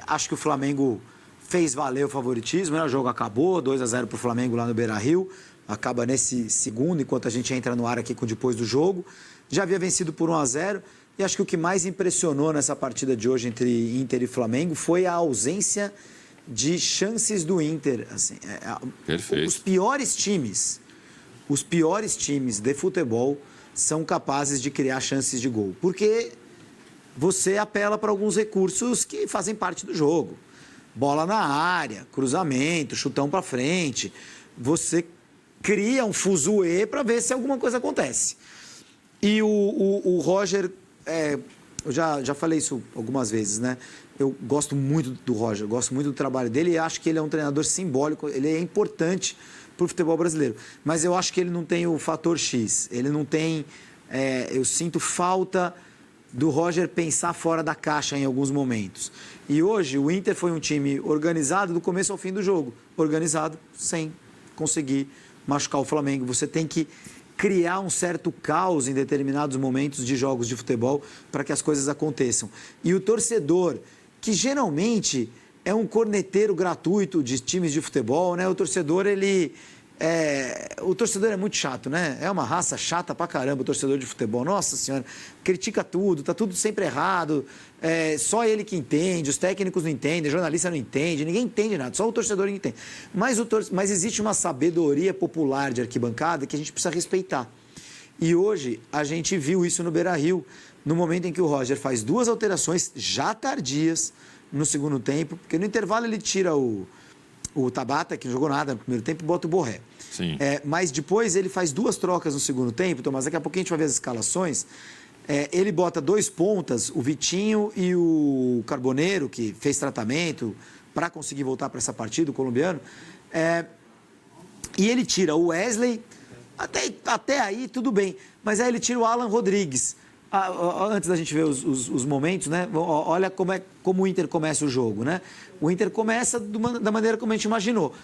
Acho que o Flamengo fez valer o favoritismo, né? O jogo acabou, 2-0 para o Flamengo lá no Beira-Rio. Acaba nesse segundo, enquanto a gente entra no ar aqui com depois do jogo. Já havia vencido por 1-0. E acho que o que mais impressionou nessa partida de hoje entre Inter e Flamengo foi a ausência de chances do Inter. Assim, Perfeito. Os piores times de futebol são capazes de criar chances de gol. Porque você apela para alguns recursos que fazem parte do jogo. Bola na área, cruzamento, chutão para frente. Você cria um fuzuê para ver se alguma coisa acontece. E o Roger, eu já falei isso algumas vezes, né? Eu gosto muito do Roger, gosto muito do trabalho dele e acho que ele é um treinador simbólico, ele é importante para o futebol brasileiro. Mas eu acho que ele não tem o fator X, ele não tem... eu sinto falta do Roger pensar fora da caixa em alguns momentos. E hoje o Inter foi um time organizado do começo ao fim do jogo. Organizado sem conseguir machucar o Flamengo. Você tem que criar um certo caos em determinados momentos de jogos de futebol para que as coisas aconteçam. E o torcedor, que geralmente é um corneteiro gratuito de times de futebol, né? O torcedor, o torcedor é muito chato, né? É uma raça chata pra caramba o torcedor de futebol. Nossa Senhora, critica tudo, tá tudo sempre errado. Só ele que entende, os técnicos não entendem, o jornalista não entende, ninguém entende nada, só o torcedor entende. Mas existe uma sabedoria popular de arquibancada que a gente precisa respeitar. E hoje a gente viu isso no Beira-Rio, no momento em que o Roger faz 2 alterações já tardias no segundo tempo, porque no intervalo ele tira o Tabata, que não jogou nada no primeiro tempo, e bota o Borré. Sim. Mas depois ele faz 2 trocas no segundo tempo, Tomás, daqui a pouquinho a gente vai ver as escalações. Ele bota 2 pontas, o Vitinho e o Carboneiro, que fez tratamento para conseguir voltar para essa partida, o colombiano. E ele tira o Wesley, até aí tudo bem, mas aí ele tira o Alan Rodrigues. Antes da gente ver os momentos, né? Olha como o Inter começa o jogo, né? O Inter começa da maneira como a gente imaginou.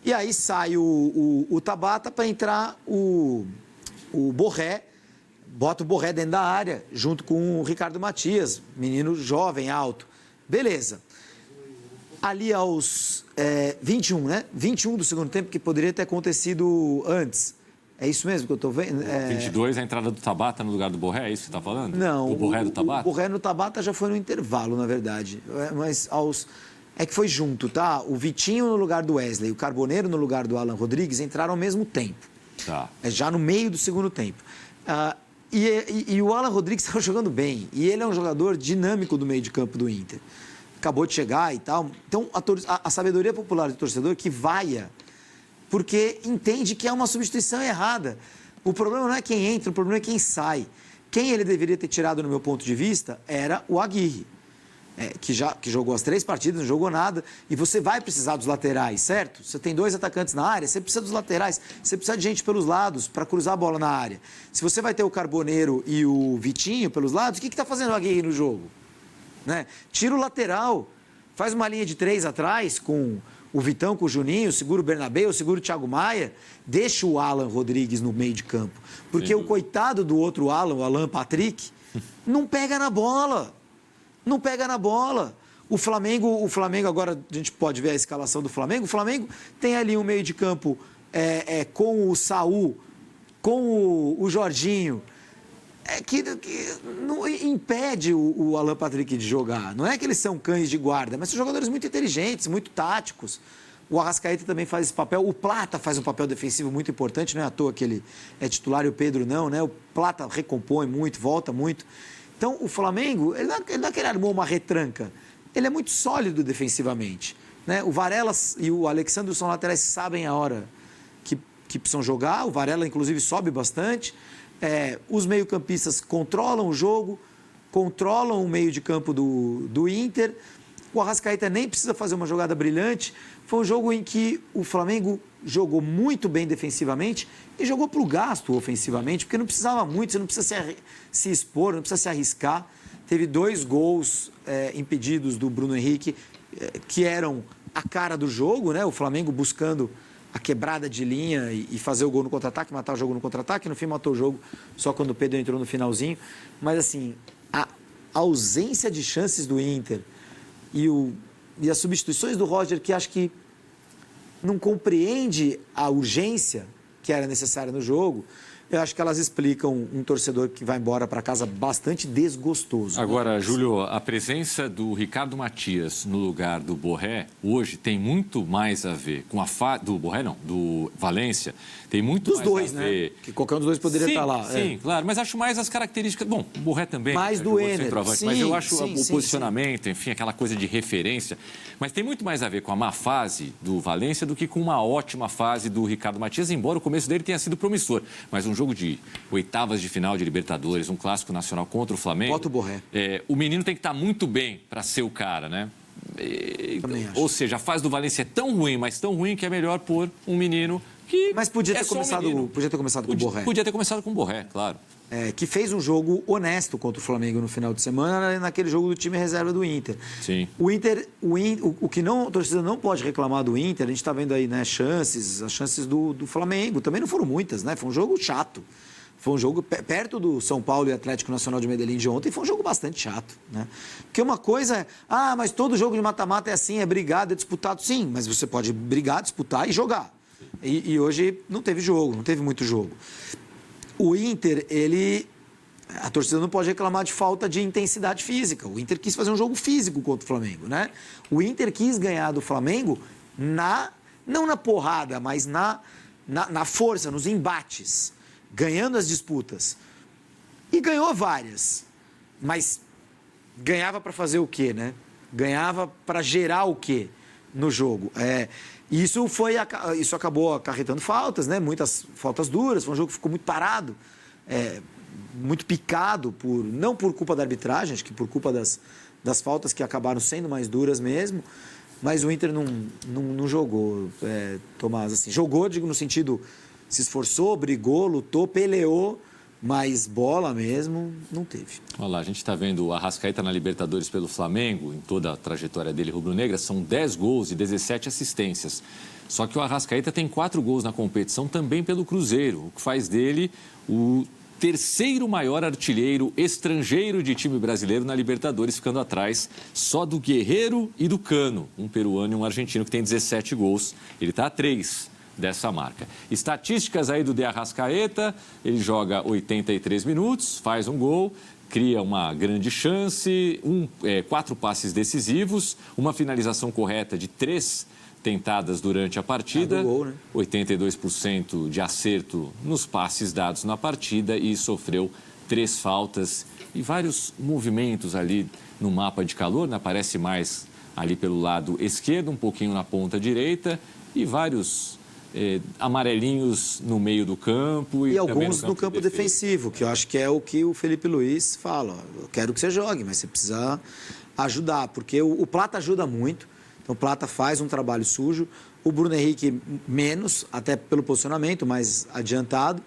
E aí sai o Tabata para entrar o Borré, bota o Borré dentro da área, junto com o Ricardo Matias, menino jovem, alto. Beleza. Ali aos 21, né? 21 do segundo tempo, que poderia ter acontecido antes. É isso mesmo que eu estou vendo? 22, a entrada do Tabata no lugar do Borré, é isso que você está falando? Não. O Borré do Tabata? O Borré no Tabata já foi no intervalo, na verdade. Mas é que foi junto, tá? O Vitinho no lugar do Wesley, o Carboneiro no lugar do Alan Rodrigues entraram ao mesmo tempo. Tá. Já no meio do segundo tempo. E o Alan Rodrigues estava jogando bem. E ele é um jogador dinâmico do meio de campo do Inter. Acabou de chegar e tal. Então, a sabedoria popular do torcedor que vaia, porque entende que é uma substituição errada. O problema não é quem entra, o problema é quem sai. Quem ele deveria ter tirado, no meu ponto de vista, era o Aguirre, que jogou as 3 partidas, não jogou nada, e você vai precisar dos laterais, certo? Você tem 2 atacantes na área, você precisa dos laterais, você precisa de gente pelos lados para cruzar a bola na área. Se você vai ter o Carboneiro e o Vitinho pelos lados, o que está fazendo o Aguirre no jogo? Né? Tira o lateral, faz uma linha de 3 atrás com o Vitão, com o Juninho, segura o Bernabéu, segura o Thiago Maia, deixa o Alan Rodrigues no meio de campo. Porque o coitado do outro Alan, o Alan Patrick, não pega na bola. Não pega na bola. O Flamengo agora a gente pode ver a escalação do Flamengo. O Flamengo tem ali um meio de campo com o Saul, com o Jorginho, que não impede o Alan Patrick de jogar. Não é que eles são cães de guarda, mas são jogadores muito inteligentes, muito táticos. O Arrascaeta também faz esse papel. O Plata faz um papel defensivo muito importante, não é à toa que ele é titular e o Pedro não, né? O Plata recompõe muito, volta muito. Então, o Flamengo, ele não é que ele armou uma retranca. Ele é muito sólido defensivamente, né? O Varela e o Alexandre são laterais que sabem a hora que precisam jogar. O Varela, inclusive, sobe bastante. Os meio-campistas controlam o jogo, controlam o meio de campo do Inter. O Arrascaeta nem precisa fazer uma jogada brilhante. Foi um jogo em que o Flamengo jogou muito bem defensivamente e jogou para o gasto ofensivamente, porque não precisava muito, você não precisa se expor, não precisa se arriscar. Teve 2 gols impedidos do Bruno Henrique, que eram a cara do jogo, né? O Flamengo buscando a quebrada de linha e fazer o gol no contra-ataque, matar o jogo no contra-ataque. No fim, matou o jogo só quando o Pedro entrou no finalzinho. Mas, assim, a ausência de chances do Inter e e as substituições do Roger, que acho que não compreende a urgência que era necessária no jogo, eu acho que elas explicam um torcedor que vai embora para casa bastante desgostoso. Agora, Júlio, a presença do Ricardo Matias no lugar do Borré hoje tem muito mais a ver com a do Borré não, do Valência, tem muito dos mais dois, a ver... né? Que qualquer um dos dois poderia estar lá. Sim, claro, mas acho mais as características... Bom, o Borré também... Mais do Ener. Mas eu acho o posicionamento, enfim, aquela coisa de referência. Mas tem muito mais a ver com a má fase do Valência do que com uma ótima fase do Ricardo Matias, embora o começo dele tenha sido promissor. Mas um jogo de oitavas de final de Libertadores, um clássico nacional contra o Flamengo... Bota o Borré. O menino tem que estar muito bem para ser o cara, né? Ou seja, a fase do Valência é tão ruim, mas tão ruim que é melhor pôr um menino que... Mas podia ter começado com o Borré. Podia ter começado com o Borré, claro. Que fez um jogo honesto contra o Flamengo no final de semana, naquele jogo do time reserva do Inter. Sim. O que não, a torcida não pode reclamar do Inter, a gente está vendo aí, né, as chances do Flamengo também não foram muitas, né? Foi um jogo chato. Foi um jogo perto do São Paulo e Atlético Nacional de Medellín de ontem, foi um jogo bastante chato, né? Porque uma coisa é, mas todo jogo de mata-mata é assim, é brigado, é disputado. Sim, mas você pode brigar, disputar e jogar. E hoje não teve jogo, não teve muito jogo. O Inter, a torcida não pode reclamar de falta de intensidade física. O Inter quis fazer um jogo físico contra o Flamengo, né? O Inter quis ganhar do Flamengo não na porrada, mas na força, nos embates, ganhando as disputas. E ganhou várias. Mas ganhava para fazer o quê, né? Ganhava para gerar o quê no jogo? Isso acabou acarretando faltas, né? Muitas faltas duras. Foi um jogo que ficou muito parado, muito picado, não por culpa da arbitragem, acho que por culpa das faltas que acabaram sendo mais duras mesmo. Mas o Inter não jogou, Tomás. Assim, jogou, digo, no sentido, se esforçou, brigou, lutou, peleou, mas bola mesmo não teve. Olha lá, a gente está vendo o Arrascaeta na Libertadores pelo Flamengo, em toda a trajetória dele rubro-negra, são 10 gols e 17 assistências. Só que o Arrascaeta tem 4 gols na competição também pelo Cruzeiro, o que faz dele o terceiro maior artilheiro estrangeiro de time brasileiro na Libertadores, ficando atrás só do Guerreiro e do Cano, um peruano e um argentino que tem 17 gols. Ele está a 3 dessa marca. Estatísticas aí do De Arrascaeta, ele joga 83 minutos, faz um gol, cria uma grande chance, 4 passes decisivos, uma finalização correta de 3 tentadas durante a partida, gol, né? 82% de acerto nos passes dados na partida e sofreu 3 faltas e vários movimentos ali no mapa de calor, né? Aparece mais ali pelo lado esquerdo, um pouquinho na ponta direita e vários amarelinhos no meio do campo. E alguns no campo defensivo, que eu acho que é o que o Felipe Luiz fala. Eu quero que você jogue, mas você precisa ajudar, porque o Plata ajuda muito. Então, o Plata faz um trabalho sujo. O Bruno Henrique, menos, até pelo posicionamento, mais adiantado.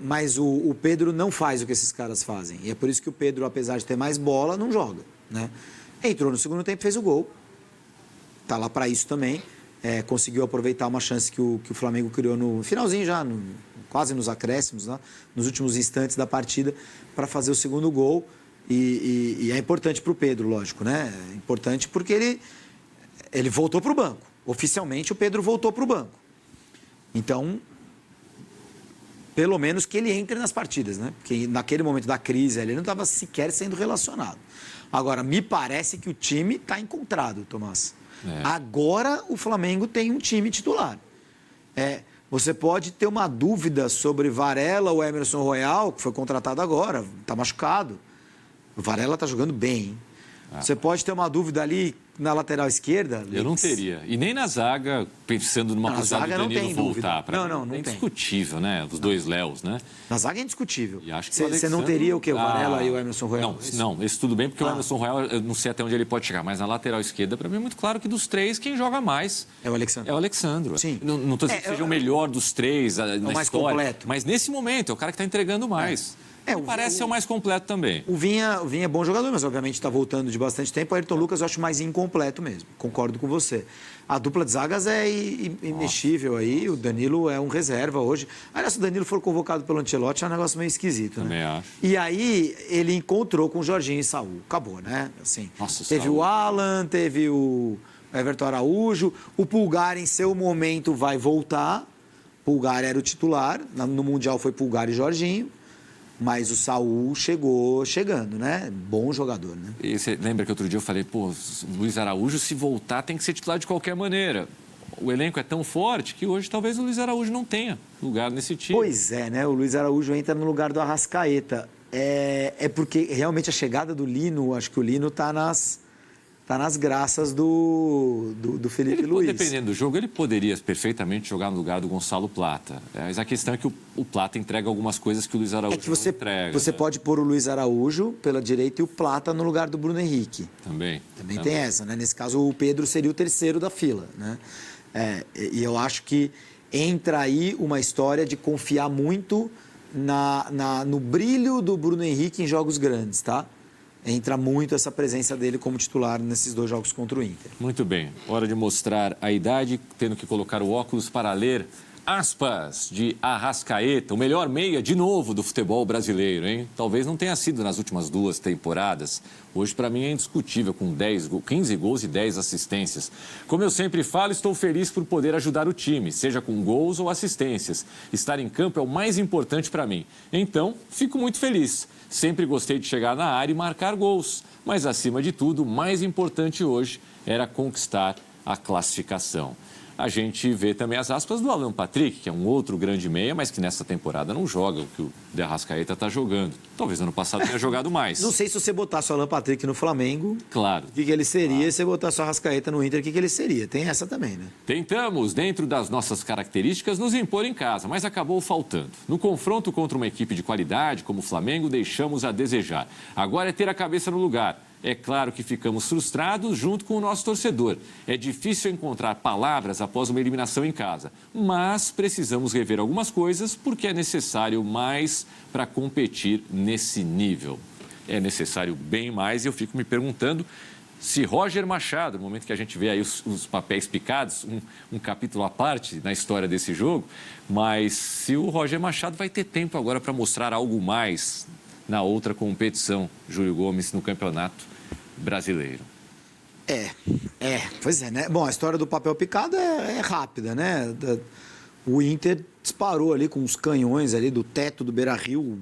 Mas o Pedro não faz o que esses caras fazem. E é por isso que o Pedro, apesar de ter mais bola, não joga, né? Entrou no segundo tempo e fez o gol. Está lá para isso também. Conseguiu aproveitar uma chance que o Flamengo criou no finalzinho já, quase nos acréscimos, né? Nos últimos instantes da partida, para fazer o segundo gol. E é importante para o Pedro, lógico, né? É importante porque ele voltou para o banco. Oficialmente, o Pedro voltou para o banco. Então, pelo menos que ele entre nas partidas, né? Porque naquele momento da crise ele não estava sequer sendo relacionado. Agora, me parece que o time está encontrado, Tomás. Agora o Flamengo tem um time titular. Você pode ter uma dúvida sobre Varela ou Emerson Royal, que foi contratado agora, está machucado. O Varela está jogando bem, hein? Você pode ter uma dúvida ali na lateral esquerda. Eu não teria. E nem na zaga, pensando numa possibilidade do Danilo voltar. Não é tem. Indiscutível, né? Os dois Léos, né? Na zaga é indiscutível. Você não teria o quê? O Varela e o Emerson Royal? Não, esse tudo bem, porque o Emerson Royal, eu não sei até onde ele pode chegar, mas na lateral esquerda, para mim é muito claro que dos 3, quem joga mais é o Alexandro. É o Alexandro. Sim. Não estou dizendo que seja o melhor dos 3 na mais história, completo. mas nesse momento é o cara que está entregando mais. Parece ser o mais completo também. O Vinha é bom jogador, mas obviamente está voltando de bastante tempo. O Ayrton Lucas eu acho mais incompleto mesmo. Concordo com você. A dupla de zagas é imexível aí. O Danilo é um reserva hoje. Aliás, se o Danilo for convocado pelo Ancelotti, é um negócio meio esquisito, né? Também acho. E aí ele encontrou com o Jorginho e Saúl. Acabou, né? Assim, Nossa, teve Saúl. o Alan, teve o Everton Araújo. O Pulgar, em seu momento, vai voltar. Pulgar era o titular. No Mundial foi Pulgar e Jorginho. Mas o Saúl chegando, né? Bom jogador, né? E você lembra que outro dia eu falei, pô, Luiz Araújo, se voltar, tem que ser titular de qualquer maneira. O elenco é tão forte que hoje talvez o Luiz Araújo não tenha lugar nesse time. Pois é, né? O Luiz Araújo entra no lugar do Arrascaeta. É porque realmente a chegada do Lino, acho que o Lino tá nas graças do Felipe Luiz. Dependendo do jogo, ele poderia perfeitamente jogar no lugar do Gonçalo Plata. Mas a questão é que o Plata entrega algumas coisas que o Luiz Araújo não entrega. Você pode pôr o Luiz Araújo pela direita e o Plata no lugar do Bruno Henrique. Também Tem essa, né? Nesse caso, o Pedro seria o terceiro da fila, né? E eu acho que entra aí uma história de confiar muito no brilho do Bruno Henrique em jogos grandes, tá? Entra muito essa presença dele como titular nesses 2 jogos contra o Inter. Muito bem. Hora de mostrar a idade, tendo que colocar o óculos para ler aspas de Arrascaeta, o melhor meia de novo do futebol brasileiro, hein? Talvez não tenha sido nas últimas 2 temporadas. Hoje, para mim, é indiscutível, com 15 gols e 10 assistências. Como eu sempre falo, estou feliz por poder ajudar o time, seja com gols ou assistências. Estar em campo é o mais importante para mim. Então, fico muito feliz. Sempre gostei de chegar na área e marcar gols. Mas, acima de tudo, o mais importante hoje era conquistar a classificação. A gente vê também as aspas do Alan Patrick, que é um outro grande meia, mas que nessa temporada não joga o que o De Arrascaeta está jogando. Talvez ano passado tenha jogado mais. Não sei se você botasse o Alan Patrick no Flamengo, claro, o que ele seria, se você botasse o Arrascaeta no Inter, o que ele seria? Tem essa também, né? Tentamos, dentro das nossas características, nos impor em casa, mas acabou faltando. No confronto contra uma equipe de qualidade como o Flamengo, deixamos a desejar. Agora é ter a cabeça no lugar. É claro que ficamos frustrados junto com o nosso torcedor. É difícil encontrar palavras após uma eliminação em casa, mas precisamos rever algumas coisas porque é necessário mais para competir nesse nível. É necessário bem mais e eu fico me perguntando se Roger Machado, no momento que a gente vê aí os papéis picados, um capítulo à parte na história desse jogo, mas se o Roger Machado vai ter tempo agora para mostrar algo mais na outra competição, Júlio Gomes, no Campeonato Brasileiro. Pois é, né? Bom, a história do papel picado é rápida, né? O Inter disparou ali com os canhões ali do teto do Beira-Rio,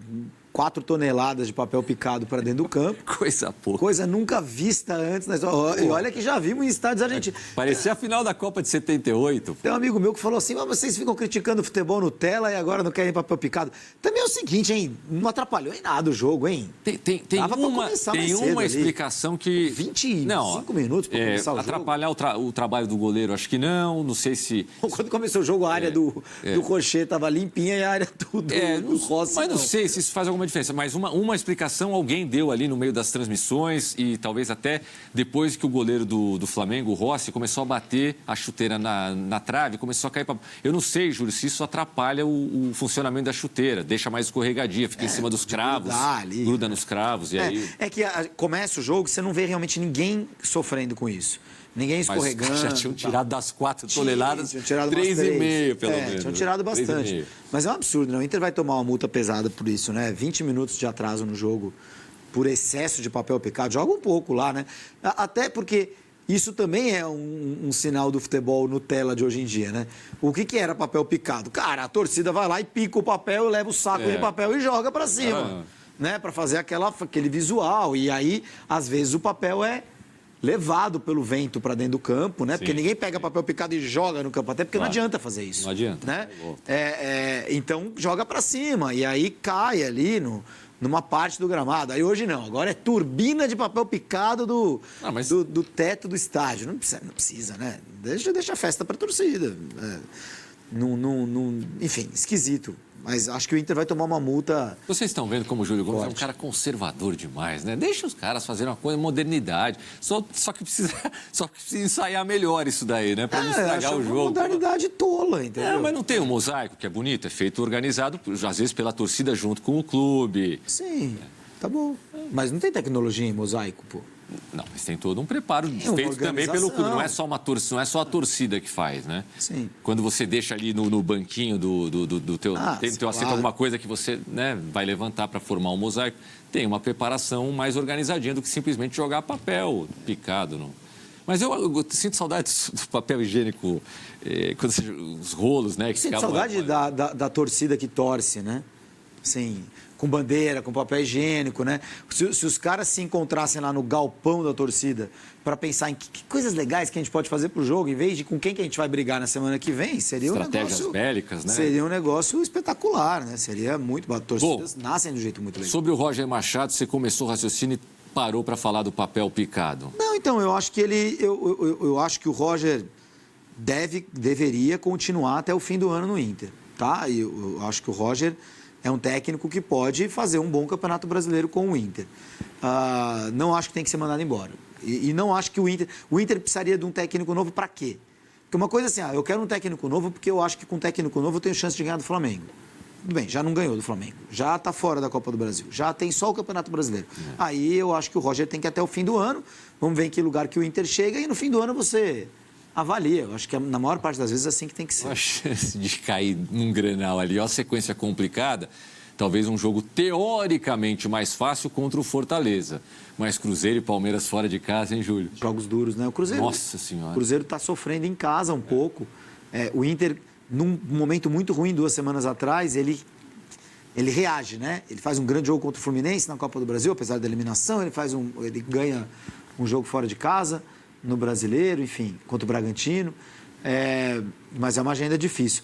4 toneladas de papel picado para dentro do campo. Coisa pouca. Coisa nunca vista antes na história. E olha que já vimos em estádios argentinos. Parecia a final da Copa de 78. Tem um amigo meu que falou assim, mas vocês ficam criticando o futebol Nutella e agora não querem papel picado. Também é o seguinte, hein? Não atrapalhou em nada o jogo, hein? Tem uma explicação que... 25 minutos para começar o jogo. Atrapalhar o trabalho do goleiro, acho que não sei se... Quando começou o jogo, a área do Rocher estava limpinha e a área do Rossi mas não sei se isso faz alguma diferença, mas uma explicação alguém deu ali no meio das transmissões e talvez até depois que o goleiro do Flamengo, o Rossi, começou a bater a chuteira na trave, começou a cair para... Eu não sei, Júlio, se isso atrapalha o funcionamento da chuteira, deixa mais escorregadia, fica em cima dos cravos, gruda nos cravos e aí... É que começa o jogo, você não vê realmente ninguém sofrendo com isso. Ninguém escorregando. Mas já tinham tirado das 4 toneladas, tinham tirado 3,5 pelo menos. Tinham tirado bastante. Mas é um absurdo, né? O Inter vai tomar uma multa pesada por isso, né? 20 minutos de atraso no jogo por excesso de papel picado. Joga um pouco lá, né? Até porque isso também é um sinal do futebol Nutella de hoje em dia, né? O que era papel picado? Cara, a torcida vai lá e pica o papel, leva o saco de papel e joga pra cima, né? Pra fazer aquele visual. E aí, às vezes, o papel é levado pelo vento para dentro do campo, né? Porque ninguém pega papel picado e joga no campo, até porque não adianta fazer isso. Não adianta. Né? Então, joga para cima e aí cai ali numa parte do gramado. Aí hoje não, agora é turbina de papel picado do teto do estádio. Não precisa, né? Deixa a festa para a torcida. Enfim, esquisito. Mas acho que o Inter vai tomar uma multa. Vocês estão vendo como o Júlio Gomes é um forte. cara conservador demais, né? Deixa os caras fazerem uma coisa, modernidade. Só que precisa ensaiar melhor isso daí, né? Para não estragar acho o uma jogo. modernidade tola, entendeu? Mas não tem um mosaico que é bonito, é feito organizado, às vezes pela torcida junto com o clube. Sim, tá bom. Mas não tem tecnologia em mosaico, pô. Não, mas tem todo um preparo uma feito também pelo clube. organização. Não é só uma torcida, não é só a torcida que faz, né? Sim. Quando você deixa ali no banquinho do teu, tem teu assento claro. alguma coisa que você, né, vai levantar para formar um mosaico, tem uma preparação mais organizadinha do que simplesmente jogar papel picado. Não. Mas eu sinto saudade do papel higiênico, quando os rolos, né? Que Sinto ficavam saudade da torcida que torce, né? Sim, com bandeira, com papel higiênico, né? Se os caras se encontrassem lá no galpão da torcida para pensar em que coisas legais que a gente pode fazer pro jogo, em vez de com quem que a gente vai brigar na semana que vem, seria um estratégias negócio... bélicas, né? Seria um negócio espetacular, né? Seria muito... As torcidas nascem de um jeito muito legal. Sobre o Roger Machado, você começou o raciocínio e parou para falar do papel picado. Não, então, eu acho que eu acho que o Roger deveria continuar até o fim do ano no Inter, tá? Eu acho que o Roger é um técnico que pode fazer um bom campeonato brasileiro com o Inter. Não acho que tem que ser mandado embora. E não acho que o Inter precisaria de um técnico novo para quê? Porque uma coisa assim, eu quero um técnico novo porque eu acho que com um técnico novo eu tenho chance de ganhar do Flamengo. Tudo bem, já não ganhou do Flamengo, já está fora da Copa do Brasil, já tem só o Campeonato Brasileiro. Aí eu acho que o Roger tem que ir até o fim do ano, vamos ver em que lugar que o Inter chega e no fim do ano você avalia. Eu acho que na maior parte das vezes é assim que tem que ser. A chance de cair num Grenal ali, ó, sequência complicada, talvez um jogo teoricamente mais fácil contra o Fortaleza. Mas Cruzeiro e Palmeiras fora de casa, hein, Júlio? Jogos duros, né? O Cruzeiro. Nossa Senhora. O Cruzeiro está sofrendo em casa um pouco. O Inter, num momento muito ruim 2 semanas atrás, ele reage, né? Ele faz um grande jogo contra o Fluminense na Copa do Brasil, apesar da eliminação, ele ganha um jogo fora de casa no Brasileiro, enfim, contra o Bragantino. Mas é uma agenda difícil.